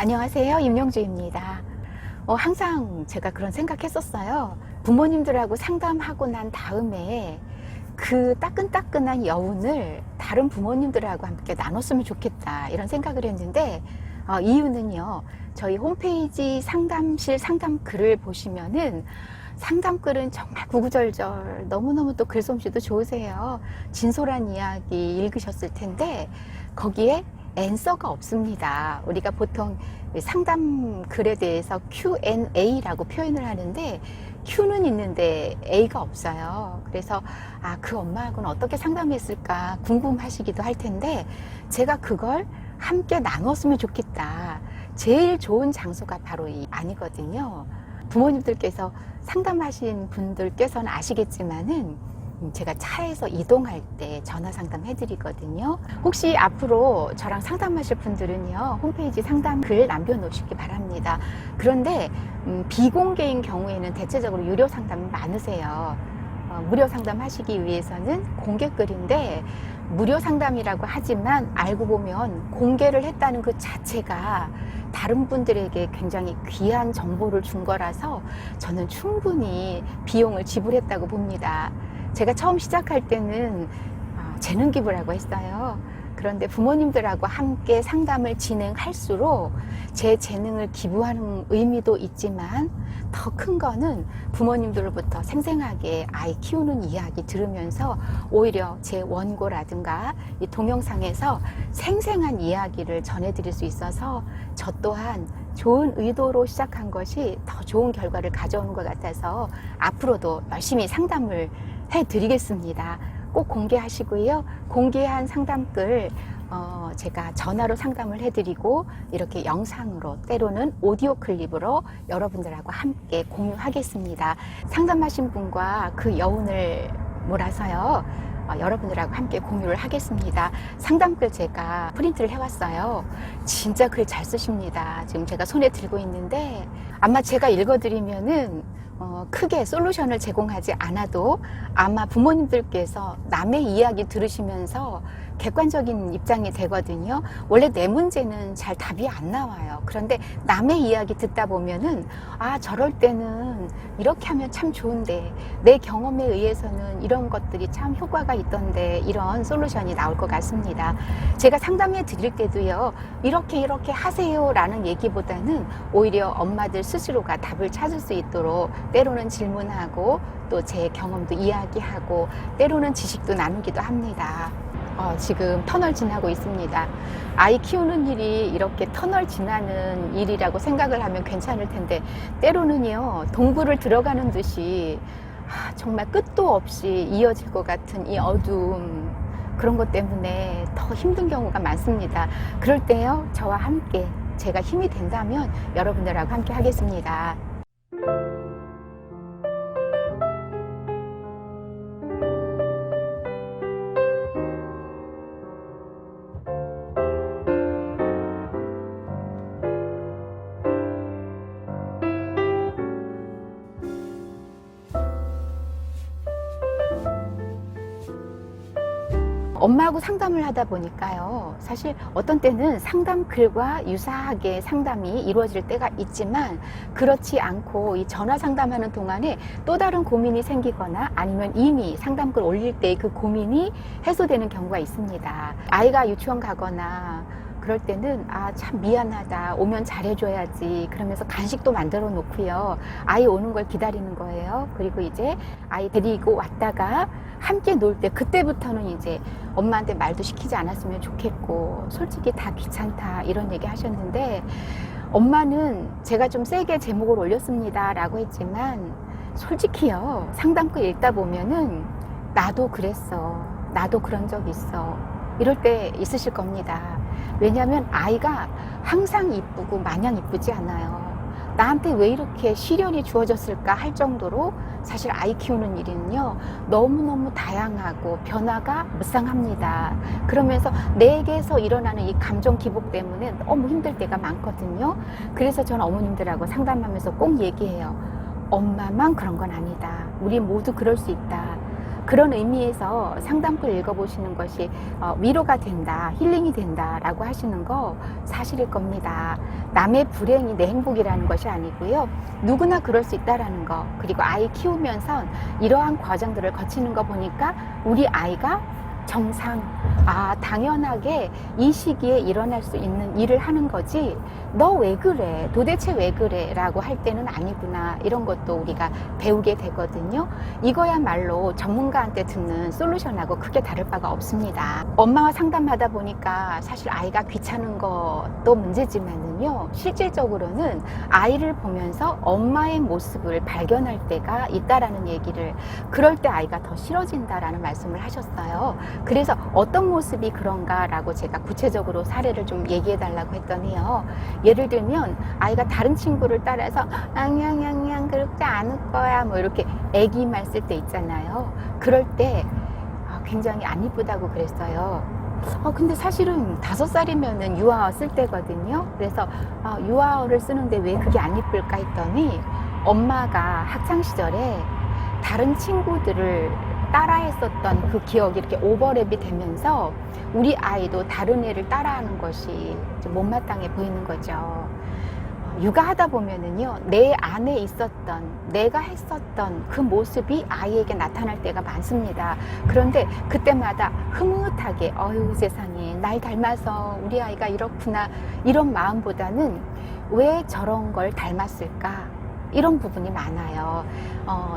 안녕하세요. 임영주입니다. 항상 제가 그런 생각했었어요. 부모님들하고 상담하고 난 다음에 그 따끈따끈한 여운을 다른 부모님들하고 함께 나눴으면 좋겠다 이런 생각을 했는데 이유는요. 저희 홈페이지 상담실 상담 글을 보시면은 상담글은 정말 구구절절 너무너무 또 글솜씨도 좋으세요. 진솔한 이야기 읽으셨을 텐데 거기에 앤서가 없습니다. 우리가 보통 상담 글에 대해서 Q&A라고 표현을 하는데 Q는 있는데 A가 없어요. 그래서 그 엄마하고는 어떻게 상담했을까 궁금하시기도 할 텐데 제가 그걸 함께 나눴으면 좋겠다. 제일 좋은 장소가 바로 이 안이거든요. 부모님들께서 상담하신 분들께서는 아시겠지만은 제가 차에서 이동할 때 전화 상담 해드리거든요. 혹시 앞으로 저랑 상담하실 분들은요, 홈페이지 상담 글 남겨놓으시기 바랍니다. 그런데 비공개인 경우에는 대체적으로 유료 상담이 많으세요. 무료 상담 하시기 위해서는 공개 글인데 무료 상담이라고 하지만 알고 보면 공개를 했다는 그 자체가 다른 분들에게 굉장히 귀한 정보를 준 거라서 저는 충분히 비용을 지불했다고 봅니다. 제가 처음 시작할 때는 재능 기부라고 했어요. 그런데 부모님들하고 함께 상담을 진행할수록 제 재능을 기부하는 의미도 있지만 더 큰 거는 부모님들로부터 생생하게 아이 키우는 이야기 들으면서 오히려 제 원고라든가 이 동영상에서 생생한 이야기를 전해드릴 수 있어서 저 또한 좋은 의도로 시작한 것이 더 좋은 결과를 가져오는 것 같아서 앞으로도 열심히 상담을 해드리겠습니다. 꼭 공개하시고요. 공개한 상담글 제가 전화로 상담을 해드리고 이렇게 영상으로 때로는 오디오 클립으로 여러분들하고 함께 공유하겠습니다. 상담하신 분과 그 여운을 몰아서요. 여러분들하고 함께 공유를 하겠습니다. 상담글 제가 프린트를 해왔어요. 진짜 글 잘 쓰십니다. 지금 제가 손에 들고 있는데 아마 제가 읽어드리면은 크게 솔루션을 제공하지 않아도 아마 부모님들께서 남의 이야기 들으시면서 객관적인 입장이 되거든요. 원래 내 문제는 잘 답이 안 나와요. 그런데 남의 이야기 듣다 보면은 저럴 때는 이렇게 하면 참 좋은데 내 경험에 의해서는 이런 것들이 참 효과가 있던데 이런 솔루션이 나올 것 같습니다. 제가 상담해 드릴 때도요. 이렇게 하세요 라는 얘기보다는 오히려 엄마들 스스로가 답을 찾을 수 있도록 때로는 질문하고 또 제 경험도 이야기하고 때로는 지식도 나누기도 합니다. 지금 터널 지나고 있습니다. 아이 키우는 일이 이렇게 터널 지나는 일이라고 생각을 하면 괜찮을 텐데 때로는요 동굴을 들어가는 듯이 정말 끝도 없이 이어질 것 같은 이 어두움 그런 것 때문에 더 힘든 경우가 많습니다. 그럴 때요 저와 함께 제가 힘이 된다면 여러분들하고 함께 하겠습니다. 엄마하고 상담을 하다 보니까요. 사실 어떤 때는 상담 글과 유사하게 상담이 이루어질 때가 있지만 그렇지 않고 이 전화 상담하는 동안에 또 다른 고민이 생기거나 아니면 이미 상담글 올릴 때 그 고민이 해소되는 경우가 있습니다. 아이가 유치원 가거나 그럴 때는 참 미안하다 오면 잘해줘야지 그러면서 간식도 만들어 놓고요 아이 오는 걸 기다리는 거예요. 그리고 이제 아이 데리고 왔다가 함께 놀 때 그때부터는 이제 엄마한테 말도 시키지 않았으면 좋겠고 솔직히 다 귀찮다 이런 얘기 하셨는데 엄마는 제가 좀 세게 제목을 올렸습니다 라고 했지만 솔직히요 상담글 읽다 보면은 나도 그랬어 나도 그런 적 있어 이럴 때 있으실 겁니다. 왜냐하면 아이가 항상 이쁘고 마냥 이쁘지 않아요. 나한테 왜 이렇게 시련이 주어졌을까 할 정도로 사실 아이 키우는 일은요 너무너무 다양하고 변화가 무쌍합니다. 그러면서 내게서 일어나는 이 감정 기복 때문에 너무 힘들 때가 많거든요. 그래서 저는 어머님들하고 상담하면서 꼭 얘기해요. 엄마만 그런 건 아니다. 우리 모두 그럴 수 있다. 그런 의미에서 상담글 읽어보시는 것이 위로가 된다, 힐링이 된다라고 하시는 거 사실일 겁니다. 남의 불행이 내 행복이라는 것이 아니고요. 누구나 그럴 수 있다라는 거, 그리고 아이 키우면서 이러한 과정들을 거치는 거 보니까 우리 아이가 정상, 당연하게 이 시기에 일어날 수 있는 일을 하는 거지, 너 왜 그래? 도대체 왜 그래? 라고 할 때는 아니구나. 이런 것도 우리가 배우게 되거든요. 이거야말로 전문가한테 듣는 솔루션하고 크게 다를 바가 없습니다. 엄마와 상담하다 보니까 사실 아이가 귀찮은 것도 문제지만은요, 실질적으로는 아이를 보면서 엄마의 모습을 발견할 때가 있다라는 얘기를, 그럴 때 아이가 더 싫어진다라는 말씀을 하셨어요. 그래서 어떤 모습이 그런가라고 제가 구체적으로 사례를 좀 얘기해 달라고 했더니요. 예를 들면 아이가 다른 친구를 따라서 냥냥냥냥 그렇게 안 울 거야 뭐 이렇게 애기 말 쓸 때 있잖아요. 그럴 때 굉장히 안 이쁘다고 그랬어요. 근데 사실은 5살이면은 유아어 쓸 때거든요. 그래서 유아어를 쓰는데 왜 그게 안 이쁠까 했더니 엄마가 학창 시절에 다른 친구들을 따라했었던 그 기억이 이렇게 오버랩이 되면서 우리 아이도 다른 애를 따라하는 것이 좀 못마땅해 보이는 거죠. 육아하다 보면은요, 내 안에 있었던, 내가 했었던 그 모습이 아이에게 나타날 때가 많습니다. 그런데 그때마다 흐뭇하게, 어휴 세상에, 날 닮아서 우리 아이가 이렇구나, 이런 마음보다는 왜 저런 걸 닮았을까? 이런 부분이 많아요.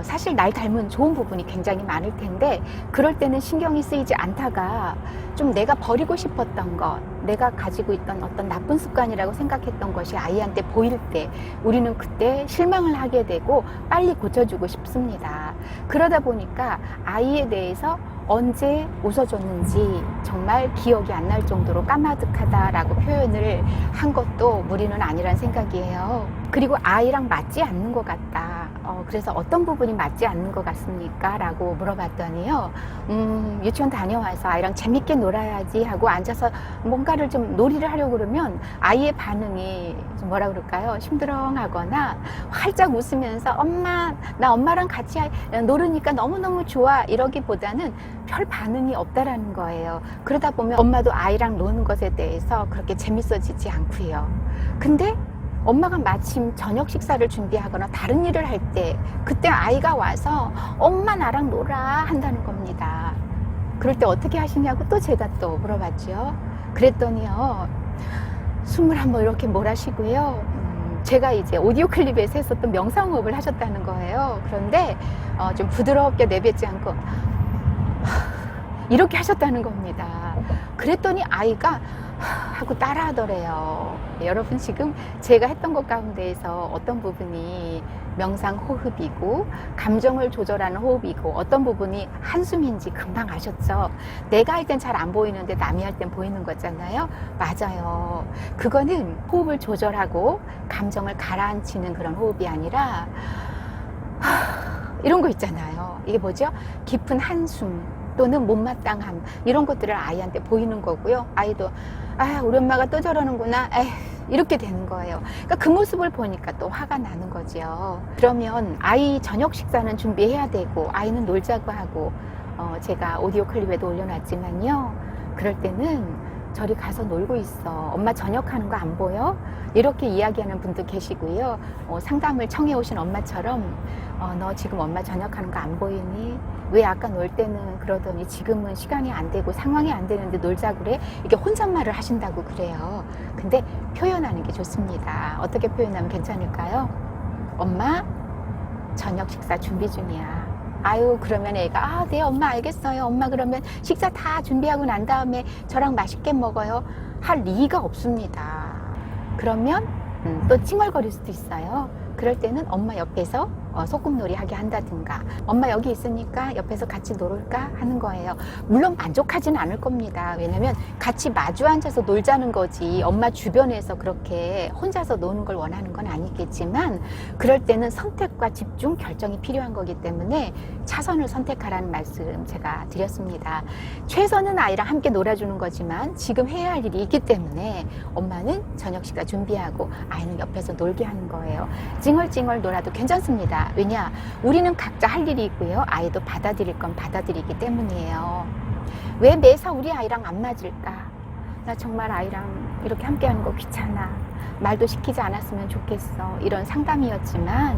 사실 날 닮은 좋은 부분이 굉장히 많을 텐데, 그럴 때는 신경이 쓰이지 않다가 좀 내가 버리고 싶었던 것, 내가 가지고 있던 어떤 나쁜 습관이라고 생각했던 것이 아이한테 보일 때 우리는 그때 실망을 하게 되고 빨리 고쳐주고 싶습니다. 그러다 보니까 아이에 대해서 언제 웃어줬는지 정말 기억이 안 날 정도로 까마득하다라고 표현을 한 것도 무리는 아니란 생각이에요. 그리고 아이랑 맞지 않는 것 같다. 그래서 어떤 부분이 맞지 않는 것 같습니까? 라고 물어봤더니요. 유치원 다녀와서 아이랑 재밌게 놀아야지 하고 앉아서 뭔가를 좀 놀이를 하려고 그러면 아이의 반응이 좀 뭐라 그럴까요? 심드렁하거나 활짝 웃으면서 엄마, 나 엄마랑 같이 놀으니까 너무너무 좋아 이러기보다는 별 반응이 없다라는 거예요. 그러다 보면 엄마도 아이랑 노는 것에 대해서 그렇게 재밌어지지 않고요. 근데 엄마가 마침 저녁 식사를 준비하거나 다른 일을 할 때, 그때 아이가 와서 엄마 나랑 놀아 한다는 겁니다. 그럴 때 어떻게 하시냐고 또 제가 또 물어봤죠. 그랬더니요, 숨을 한번 이렇게 몰아쉬고요. 제가 이제 오디오 클립에서 했었던 명상호흡을 하셨다는 거예요. 그런데 좀 부드럽게 내뱉지 않고 이렇게 하셨다는 겁니다. 그랬더니 아이가 하고 따라하더래요. 여러분, 지금 제가 했던 것 가운데에서 어떤 부분이 명상 호흡이고 감정을 조절하는 호흡이고 어떤 부분이 한숨인지 금방 아셨죠? 내가 할 땐 잘 안 보이는데 남이 할 땐 보이는 거잖아요. 맞아요. 그거는 호흡을 조절하고 감정을 가라앉히는 그런 호흡이 아니라 이런 거 있잖아요. 이게 뭐죠? 깊은 한숨 또는 못마땅함, 이런 것들을 아이한테 보이는 거고요. 아이도 우리 엄마가 또 저러는구나, 이렇게 되는 거예요. 그러니까 그 모습을 보니까 또 화가 나는 거죠. 그러면 아이 저녁 식사는 준비해야 되고 아이는 놀자고 하고, 제가 오디오 클립에도 올려놨지만요, 그럴 때는 저리 가서 놀고 있어, 엄마 저녁하는 거 안 보여? 이렇게 이야기하는 분도 계시고요. 상담을 청해 오신 엄마처럼 너 지금 엄마 저녁하는 거 안 보이니? 왜 아까 놀 때는 그러더니 지금은 시간이 안 되고 상황이 안 되는데 놀자 그래? 이렇게 혼잣말을 하신다고 그래요. 근데 표현하는 게 좋습니다. 어떻게 표현하면 괜찮을까요? 엄마 저녁 식사 준비 중이야. 그러면 애가 네 엄마 알겠어요. 엄마 그러면 식사 다 준비하고 난 다음에 저랑 맛있게 먹어요. 할 리가 없습니다. 그러면 또 칭얼거릴 수도 있어요. 그럴 때는 엄마 옆에서 소꿉놀이 하게 한다든가, 엄마 여기 있으니까 옆에서 같이 놀을까 하는 거예요. 물론 만족하지는 않을 겁니다. 왜냐면 같이 마주 앉아서 놀자는 거지 엄마 주변에서 그렇게 혼자서 노는 걸 원하는 건 아니겠지만, 그럴 때는 선택과 집중, 결정이 필요한 거기 때문에 차선을 선택하라는 말씀 제가 드렸습니다. 최선은 아이랑 함께 놀아주는 거지만 지금 해야 할 일이 있기 때문에 엄마는 저녁 식사 준비하고 아이는 옆에서 놀게 하는 거예요. 찡얼찡얼 놀아도 괜찮습니다. 않습니다. 왜냐? 우리는 각자 할 일이 있고요. 아이도 받아들일 건 받아들이기 때문이에요. 왜 매사 우리 아이랑 안 맞을까? 나 정말 아이랑 이렇게 함께 하는 거 귀찮아. 말도 시키지 않았으면 좋겠어. 이런 상담이었지만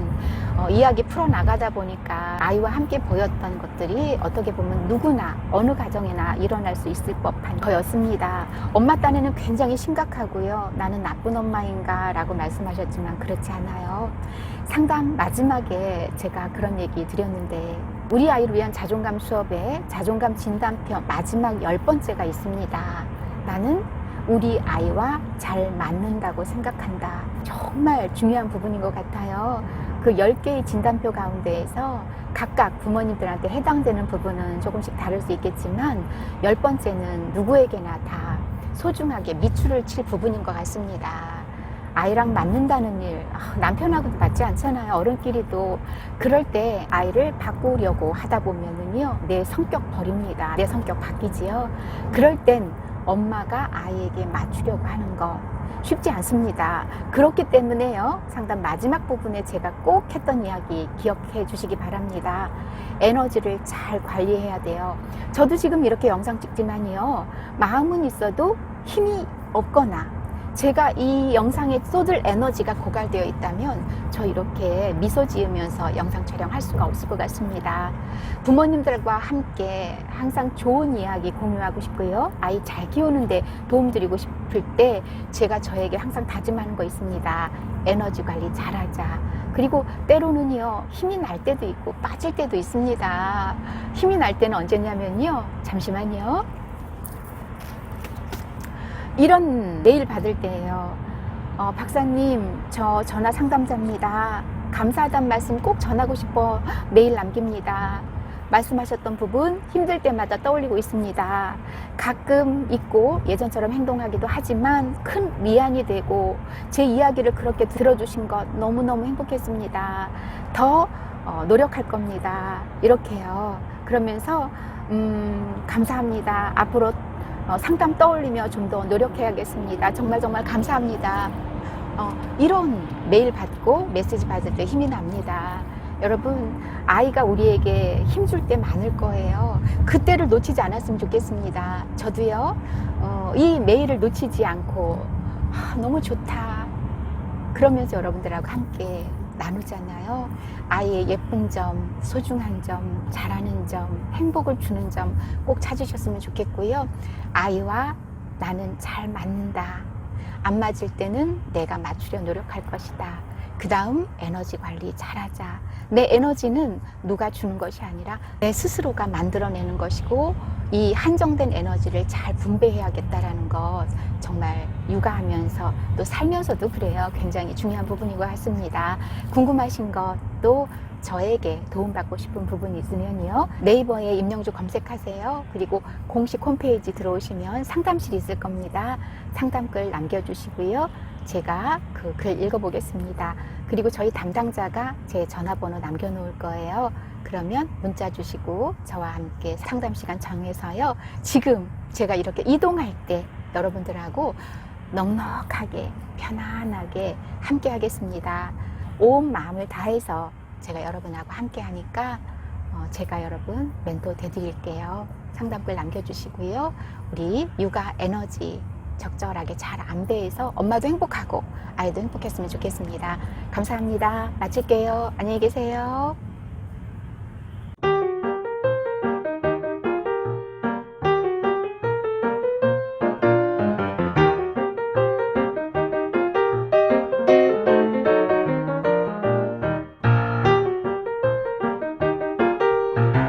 이야기 풀어나가다 보니까 아이와 함께 보였던 것들이 어떻게 보면 누구나 어느 가정에나 일어날 수 있을 법한 거였습니다. 엄마 딴에는 굉장히 심각하고요. 나는 나쁜 엄마인가 라고 말씀하셨지만 그렇지 않아요. 상담 마지막에 제가 그런 얘기 드렸는데 우리 아이를 위한 자존감 수업에 자존감 진단표 마지막 10번째가 있습니다. 나는 우리 아이와 잘 맞는다고 생각한다. 정말 중요한 부분인 것 같아요. 그 10개의 진단표 가운데에서 각각 부모님들한테 해당되는 부분은 조금씩 다를 수 있겠지만 10번째는 누구에게나 다 소중하게 밑줄을 칠 부분인 것 같습니다. 아이랑 맞는다는 일, 남편하고도 맞지 않잖아요. 어른끼리도. 그럴 때 아이를 바꾸려고 하다 보면은요, 내 성격 버립니다. 내 성격 바뀌지요. 그럴 땐 엄마가 아이에게 맞추려고 하는 거 쉽지 않습니다. 그렇기 때문에요, 상담 마지막 부분에 제가 꼭 했던 이야기 기억해 주시기 바랍니다. 에너지를 잘 관리해야 돼요. 저도 지금 이렇게 영상 찍지만요, 마음은 있어도 힘이 없거나 제가 이 영상에 쏟을 에너지가 고갈되어 있다면 저 이렇게 미소 지으면서 영상 촬영할 수가 없을 것 같습니다. 부모님들과 함께 항상 좋은 이야기 공유하고 싶고요. 아이 잘 키우는데 도움드리고 싶을 때 제가 저에게 항상 다짐하는 거 있습니다. 에너지 관리 잘하자. 그리고 때로는요, 힘이 날 때도 있고 빠질 때도 있습니다. 힘이 날 때는 언제냐면요, 잠시만요. 이런 메일 받을 때예요. 박사님, 저 전화 상담자입니다. 감사하다는 말씀 꼭 전하고 싶어 메일 남깁니다. 말씀하셨던 부분 힘들 때마다 떠올리고 있습니다. 가끔 있고 예전처럼 행동하기도 하지만 큰 위안이 되고 제 이야기를 그렇게 들어주신 것 너무너무 행복했습니다. 더 노력할 겁니다. 이렇게요. 그러면서 감사합니다. 앞으로 상담 떠올리며 좀 더 노력해야겠습니다. 정말 정말 감사합니다. 이런 메일 받고 메시지 받을 때 힘이 납니다. 여러분, 아이가 우리에게 힘줄 때 많을 거예요. 그때를 놓치지 않았으면 좋겠습니다. 저도요, 이 메일을 놓치지 않고 너무 좋다 그러면서 여러분들하고 함께 나누잖아요. 아이의 예쁜 점, 소중한 점, 잘하는 점, 행복을 주는 점 꼭 찾으셨으면 좋겠고요. 아이와 나는 잘 맞는다. 안 맞을 때는 내가 맞추려 노력할 것이다. 그 다음 에너지 관리 잘하자. 내 에너지는 누가 주는 것이 아니라 내 스스로가 만들어내는 것이고 이 한정된 에너지를 잘 분배해야겠다라는 것 정말 육아하면서 또 살면서도 그래요. 굉장히 중요한 부분인 것 같습니다. 궁금하신 것도 저에게 도움받고 싶은 부분이 있으면요, 네이버에 임영주 검색하세요. 그리고 공식 홈페이지 들어오시면 상담실이 있을 겁니다. 상담글 남겨주시고요, 제가 그 글 읽어보겠습니다. 그리고 저희 담당자가 제 전화번호 남겨놓을 거예요. 그러면 문자 주시고 저와 함께 상담 시간 정해서요, 지금 제가 이렇게 이동할 때 여러분들하고 넉넉하게 편안하게 함께 하겠습니다. 온 마음을 다해서 제가 여러분하고 함께 하니까 제가 여러분 멘토 되드릴게요. 상담글 남겨주시고요, 우리 육아 에너지 적절하게 잘 안배해서 엄마도 행복하고 아이도 행복했으면 좋겠습니다. 감사합니다. 마칠게요. 안녕히 계세요.